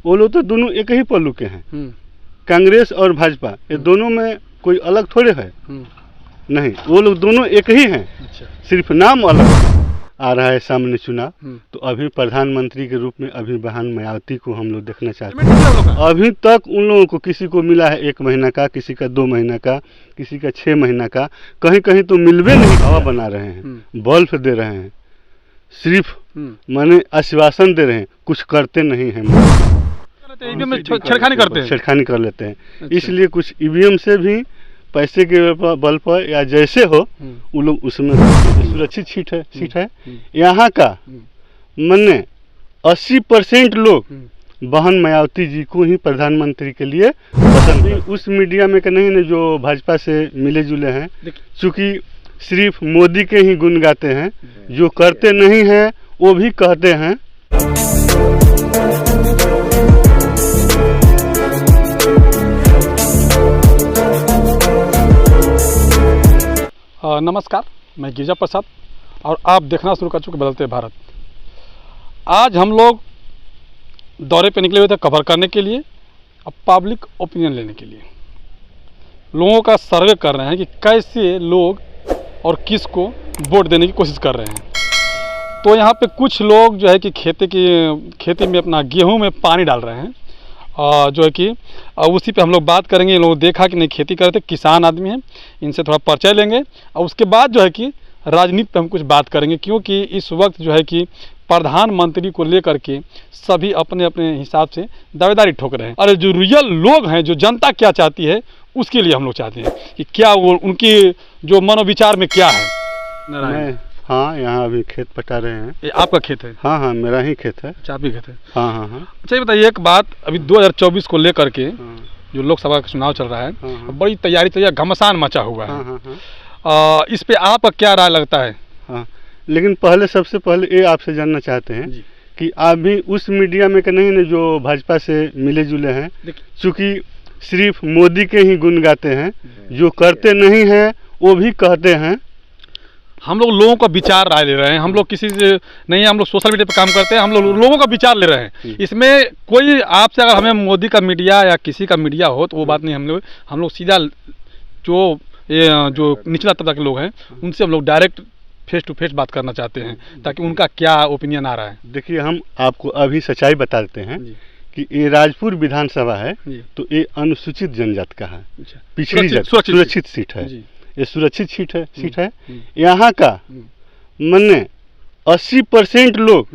वो लोग तो दोनों एक ही पल्लू के हैं। कांग्रेस और भाजपा ये दोनों में कोई अलग थोड़े है। नहीं, वो लोग दोनों एक ही हैं। अच्छा। सिर्फ नाम अलग आ रहा है सामने चुनाव। तो अभी प्रधानमंत्री के रूप में अभी बहन मायावती को हम लोग देखना चाहते हैं। अभी तक उन लोगों को किसी को मिला है 1 महीना का, किसी का 2 महीना का, किसी का 6 महीना का, कहीं कहीं तो मिलवे नहीं। हवा बना रहे हैं, बल्ब दे रहे हैं, सिर्फ माने आश्वासन दे रहे हैं, कुछ करते नहीं हैं। ईवीएम में छेड़खानी करते हैं, छेड़खानी कर लेते हैं। अच्छा। इसलिए कुछ ईवीएम से भी पैसे के बल पर या जैसे हो वो लोग उसमें सुरक्षित सीट है। यहाँ का मने 80% लोग बहन मायावती जी को ही प्रधानमंत्री के लिए पसंद है। उस मीडिया में नहीं ना जो भाजपा से मिले जुले हैं, चूँकि सिर्फ मोदी के ही गुण गाते हैं, जो करते नहीं हैं वो भी कहते हैं। नमस्कार, मैं गिरिजा प्रसाद और आप देखना शुरू कर चुके बदलते भारत। आज हम लोग दौरे पे निकले हुए थे कवर करने के लिए, अब पब्लिक ओपिनियन लेने के लिए। लोगों का सर्वे कर रहे हैं कि कैसे लोग और किसको वोट देने की कोशिश कर रहे हैं। तो यहाँ पे कुछ लोग जो है कि खेती में अपना गेहूं में पानी डाल रहे हैं, जो है कि उसी पे हम लोग बात करेंगे। इन लोगों देखा कि नहीं खेती करते, किसान आदमी हैं, इनसे थोड़ा परिचय लेंगे और उसके बाद जो है कि राजनीति पे हम कुछ बात करेंगे, क्योंकि इस वक्त जो है कि प्रधानमंत्री को लेकर के सभी अपने अपने हिसाब से दावेदारी ठोक रहे हैं। अरे जो रियल लोग हैं, जो जनता क्या चाहती है, उसके लिए हम लोग चाहते हैं कि क्या वो उनकी जो मनोविचार में क्या है। हाँ, यहाँ अभी खेत पटा रहे हैं। ये आपका खेत है? हाँ हाँ, मेरा ही खेत है। अच्छा, आप ही खेत है? हाँ हाँ हाँ। अच्छा, ये बताइए एक बात, अभी 2024 को लेकर के जो लोकसभा का चुनाव चल रहा है, बड़ी तैयारी घमासान मचा हुआ है। इस पे आपका क्या राय लगता है? हाँ, लेकिन पहले सबसे पहले ये आपसे जानना चाहते हैं कि आप भी उस मीडिया में नहीं ना जो भाजपा से मिले जुले हैं, चूँकि सिर्फ मोदी के ही गुण गाते हैं, जो करते नहीं हैं वो भी कहते हैं। हम लोग लोगों का विचार राय ले रहे हैं, हम लोग किसी से नहीं, हम लोग सोशल मीडिया पे काम करते हैं, हम लोग लोगों का विचार ले रहे हैं। इसमें कोई आपसे अगर हमें मोदी का मीडिया या किसी का मीडिया हो तो वो बात नहीं। हम लोग सीधा जो निचला तबका के लोग हैं उनसे हम लोग डायरेक्ट फेस टू फेस बात करना चाहते हैं, ताकि उनका क्या ओपिनियन आ रहा है। देखिए, हम आपको अभी सच्चाई बता देते हैं कि ये राजपुर विधानसभा है तो ये अनुसूचित जनजाति का है, पिछड़ी सुरक्षित सीट है। ये सुरक्षित सीट है। यहाँ का मने 80% लोग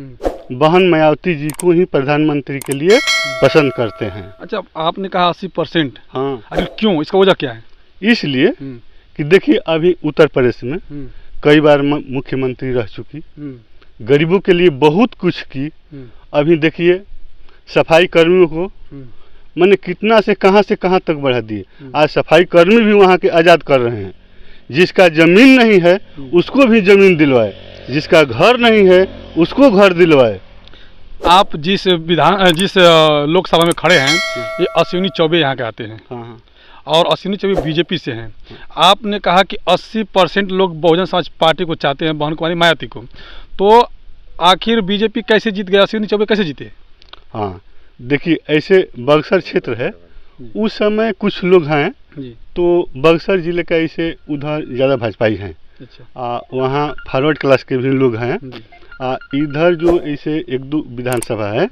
बहन मायावती जी को ही प्रधानमंत्री के लिए पसंद करते हैं। अच्छा, आपने कहा 80%? हाँ। अरे क्यों, इसका वजह क्या है? इसलिए कि देखिए, अभी उत्तर प्रदेश में कई बार मुख्यमंत्री रह चुकी, गरीबों के लिए बहुत कुछ की। अभी देखिए, सफाई कर्मियों को मैंने कितना से कहाँ तक बढ़ा दिए। आज सफाई कर्मी भी वहाँ के आज़ाद कर रहे हैं। जिसका जमीन नहीं है उसको भी जमीन दिलवाए, जिसका घर नहीं है उसको घर दिलवाए। आप जिस लोकसभा में खड़े हैं, ये अश्विनी चौबे यहाँ के आते हैं। हाँ। और अश्विनी चौबे बीजेपी से हैं। आपने कहा कि 80% लोग बहुजन समाज पार्टी को चाहते हैं, बहन कुमारी मायावती को। तो आखिर बीजेपी कैसे जीत गया, अश्विनी चौबे कैसे जीते? हाँ, देखिए, ऐसे बक्सर क्षेत्र है, उस समय कुछ लोग हैं तो बक्सर जिले का ऐसे उधर ज़्यादा भाजपाई हैं। अच्छा। वहाँ फॉरवर्ड क्लास के भी लोग हैं। इधर जो ऐसे 1-2 विधानसभा है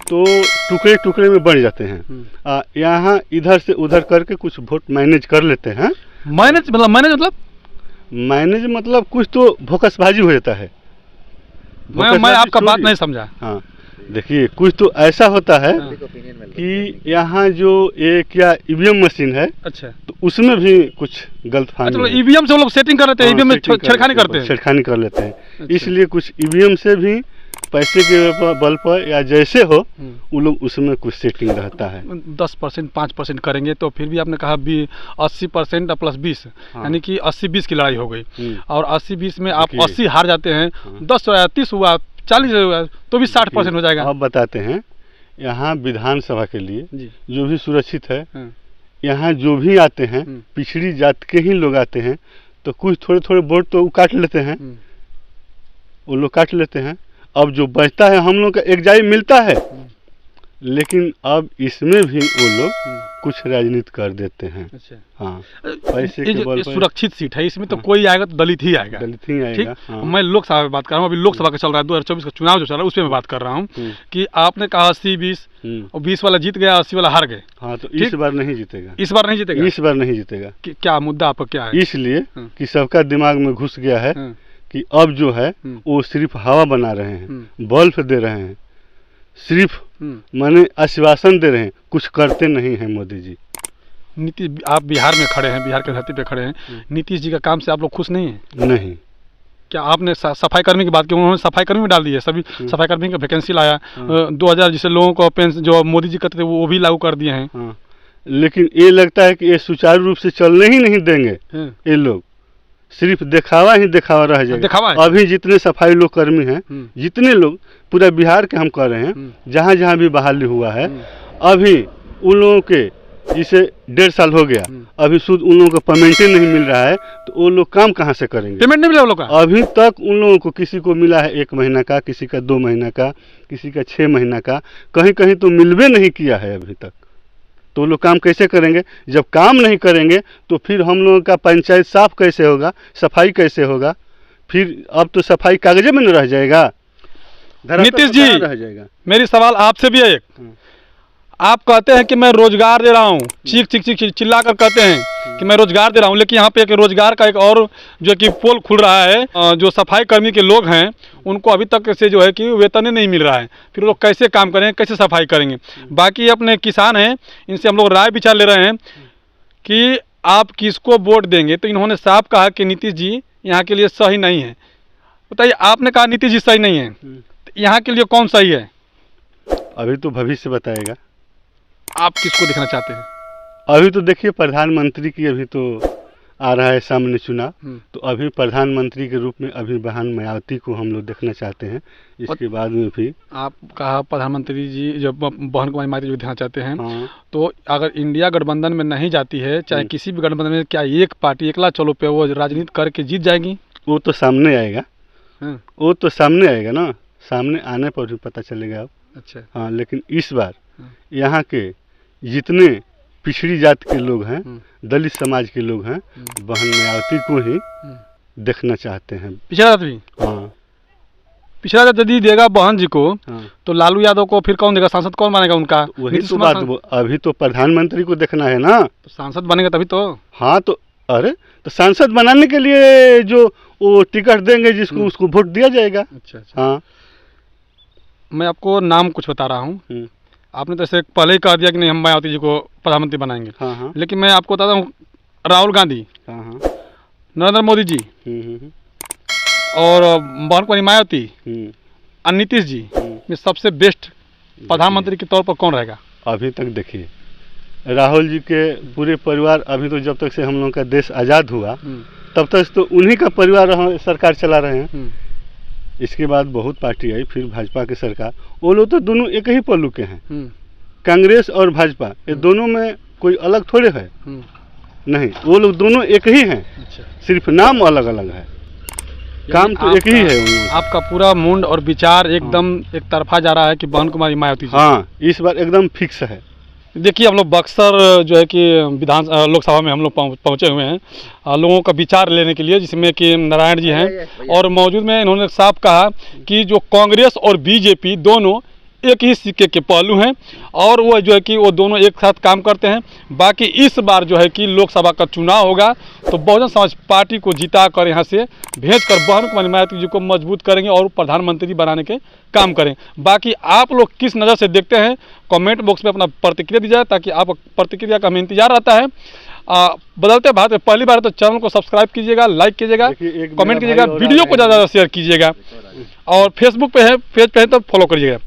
तो टुकड़े टुकड़े में बढ़ जाते हैं। यहाँ इधर से उधर करके कुछ वोट मैनेज कर लेते हैं। मैनेज मतलब कुछ तो भोकसबाजी हो जाता है। मैं आपका बात नहीं समझा। हाँ, देखिए, कुछ तो ऐसा होता है कि यहाँ जो एक या ईवीएम मशीन है, अच्छा, तो उसमें भी कुछ गलतफहमी। अच्छा, ईवीएम से वो लोग सेटिंग कर लेते हैं, ईवीएम में छेड़खानी करते हैं। अच्छा। इसलिए कुछ ईवीएम से भी पैसे के बल पर या जैसे हो वो लोग उसमें कुछ सेटिंग रहता है। 10% 5% करेंगे तो फिर भी आपने कहा 80% प्लस 20, यानी कि 80-20 की लड़ाई हो गई। और 80-20 में आप 80 हार जाते हैं, 10 हुआ, 30 हुआ, 40 हुआ, तो भी 60% हो जाएगा। अब बताते हैं, यहाँ विधानसभा के लिए जो भी सुरक्षित है, यहाँ जो भी आते हैं पिछड़ी जात के ही लोग आते हैं, तो कुछ थोड़े वोट तो काट लेते हैं, वो लोग काट लेते हैं। अब जो बचता है हम लोग का एक जाई मिलता है, लेकिन अब इसमें भी वो लोग कुछ राजनीति कर देते हैं। अच्छा। हाँ, पैसे के बल पर। सुरक्षित सीट है, इसमें तो कोई आएगा तो दलित ही आएगा। दलित ही आएगा। ठीक। हाँ। मैं लोकसभा में बात कर रहा हूँ, अभी लोकसभा का चल रहा है, 2024 का चुनाव जो चल रहा है उस पर मैं बात कर रहा हूँ कि आपने कहा 80-20 और 20 वाला जीत गया, 80 वाला हार गए। हाँ, तो इस बार नहीं जीतेगा। इस बार नहीं जीतेगा। इस बार नहीं जीतेगा। क्या मुद्दा आपका क्या है? इसलिए कि सबका दिमाग में घुस गया है कि अब जो है वो सिर्फ हवा बना रहे हैं, बल्ब दे रहे हैं, सिर्फ माने आश्वासन दे रहे हैं, कुछ करते नहीं हैं मोदी जी। नीतीश, आप बिहार में खड़े हैं, बिहार के धरती पे खड़े हैं, नीतीश जी का काम से आप लोग खुश नहीं हैं? नहीं। क्या आपने सफाई कर्मी की बात की? उन्होंने सफाई कर्मी में डाल दी है, सभी सफाई कर्मी का वैकेंसी लाया। 2000 जिसे लोगों को पेंशन जो मोदी जी करते थे वो भी लागू कर दिए हैं। लेकिन ये लगता है कि ये सुचारू रूप से चलने ही नहीं देंगे। ये लोग सिर्फ दिखावा ही दिखावा रह जाएगा। दिखावा है। अभी जितने सफाई लोग कर्मी हैं, जितने लोग पूरा बिहार के हम कर रहे हैं, जहाँ जहाँ भी बहाली हुआ है, अभी उन लोगों के जिसे 1.5 साल हो गया, अभी शुद्ध उन लोगों को पेमेंट ही नहीं मिल रहा है, तो वो लोग काम कहाँ से करेंगे? पेमेंट नहीं मिला उन लोगों का। अभी तक उन लोगों को किसी को मिला है 1 महीना का, किसी का 2 महीना का, किसी का 6 महीना का, कहीं कहीं तो मिलवे नहीं किया है अभी तक। तो लोग काम कैसे करेंगे? जब काम नहीं करेंगे तो फिर हम लोगों का पंचायत साफ कैसे होगा, सफाई कैसे होगा? फिर अब तो सफाई कागजे में न रह जाएगा। नीतीश जी, रह जाएगा। मेरी सवाल आपसे भी है एक। आप कहते हैं कि मैं रोजगार दे रहा हूँ, चीख चीख चीख चिल्ला कर कहते हैं कि मैं रोजगार दे रहा हूँ, लेकिन यहाँ पे एक रोजगार का एक और जो कि पोल खुल रहा है। जो सफाई कर्मी के लोग हैं उनको अभी तक से जो है कि वेतन ही नहीं मिल रहा है, फिर लोग कैसे काम करेंगे, कैसे सफाई करेंगे? बाकी अपने किसान हैं, इनसे हम लोग राय विचार ले रहे हैं कि आप किसको वोट देंगे। तो इन्होंने साफ कहा कि नीतीश जी यहाँ के लिए सही नहीं है। बताइए, आपने कहा नीतीश जी सही नहीं है, तो यहाँ के लिए कौन सही है? अभी तो भविष्य बताएगा। आप किसको देखना चाहते हैं? अभी तो देखिए, प्रधानमंत्री की अभी तो आ रहा है सामने चुनाव, तो अभी प्रधानमंत्री के रूप में अभी बहन मायावती को हम लोग देखना चाहते हैं। इसके बाद में भी आप कहा प्रधानमंत्री जी जब बहन कुमारी मायावती जो देखना चाहते हैं, तो अगर इंडिया गठबंधन में नहीं जाती है, चाहे किसी भी गठबंधन में, क्या एक पार्टी एकला चलो पे वो राजनीति करके जीत जाएगी? वो तो सामने आएगा। वो तो सामने आएगा ना, सामने आने पर भी पता चलेगा अब। अच्छा। हाँ, लेकिन इस बार यहाँ के जितने पिछड़ी जात के लोग हैं, दलित समाज के लोग हैं, बहन मायावती को ही देखना चाहते हैं। पिछड़ा जात भी? हाँ, पिछड़ा जात यदि देगा बहन जी को, तो लालू यादव को फिर कौन देगा? सांसद कौन बनेगा उनका? वही तो बात, अभी तो प्रधानमंत्री को देखना है ना। तो सांसद बनेगा तभी तो। हाँ, तो अरे तो सांसद बनाने के लिए जो वो टिकट देंगे जिसको, उसको वोट दिया जाएगा। अच्छा। हाँ, मैं आपको नाम कुछ बता रहा हूँ। आपने तो ऐसे पहले ही कह दिया कि नहीं हम मायावती जी को प्रधानमंत्री बनाएंगे। हाँ। लेकिन मैं आपको बताता हूँ, राहुल गांधी, नरेंद्र मोदी जी और बहन कुमारी मायावती और नीतीश जी में सबसे बेस्ट प्रधानमंत्री के तौर पर कौन रहेगा? अभी तक देखिए, राहुल जी के पूरे परिवार, अभी तो जब तक से हम लोग का देश आज़ाद हुआ तब तक तो उन्हीं का परिवार सरकार चला रहे हैं। इसके बाद बहुत पार्टी आई, फिर भाजपा की सरकार। वो लोग तो दोनों एक ही पल्लू के हैं। कांग्रेस और भाजपा, ये दोनों में कोई अलग थोड़े है। नहीं, वो लोग दोनों एक ही हैं। अच्छा। सिर्फ नाम अलग अलग है, काम तो एक ही है उन लोगों का। आपका पूरा मूड और विचार एकदम एक तरफा जा रहा है कि बहन कुमारी मायावती जी। हाँ, इस बार एकदम फिक्स है। देखिए, हम लोग बक्सर जो है कि लोकसभा में हम लोग पहुँचे हुए हैं लोगों का विचार लेने के लिए, जिसमें कि नारायण जी हैं और मौजूद में इन्होंने साफ कहा कि जो कांग्रेस और बीजेपी दोनों एक ही सिक्के के पहलू हैं और वो जो है कि वो दोनों एक साथ काम करते हैं। बाकी इस बार जो है कि लोकसभा का चुनाव होगा तो बहुजन समाज पार्टी को जिता कर यहाँ से भेजकर बहन कुमारी मायावती जी को मजबूत करेंगे और प्रधानमंत्री बनाने के काम करें। बाकी आप लोग किस नज़र से देखते हैं, कमेंट बॉक्स में अपना प्रतिक्रिया दीजिए, ताकि आप प्रतिक्रिया का हमें इंतजार रहता है। बदलते भारत में पहली बार तो चैनल को सब्सक्राइब कीजिएगा, लाइक कीजिएगा, कमेंट कीजिएगा, वीडियो को ज़्यादा शेयर कीजिएगा और फेसबुक पे है, पेज पे है तो फॉलो करिएगा।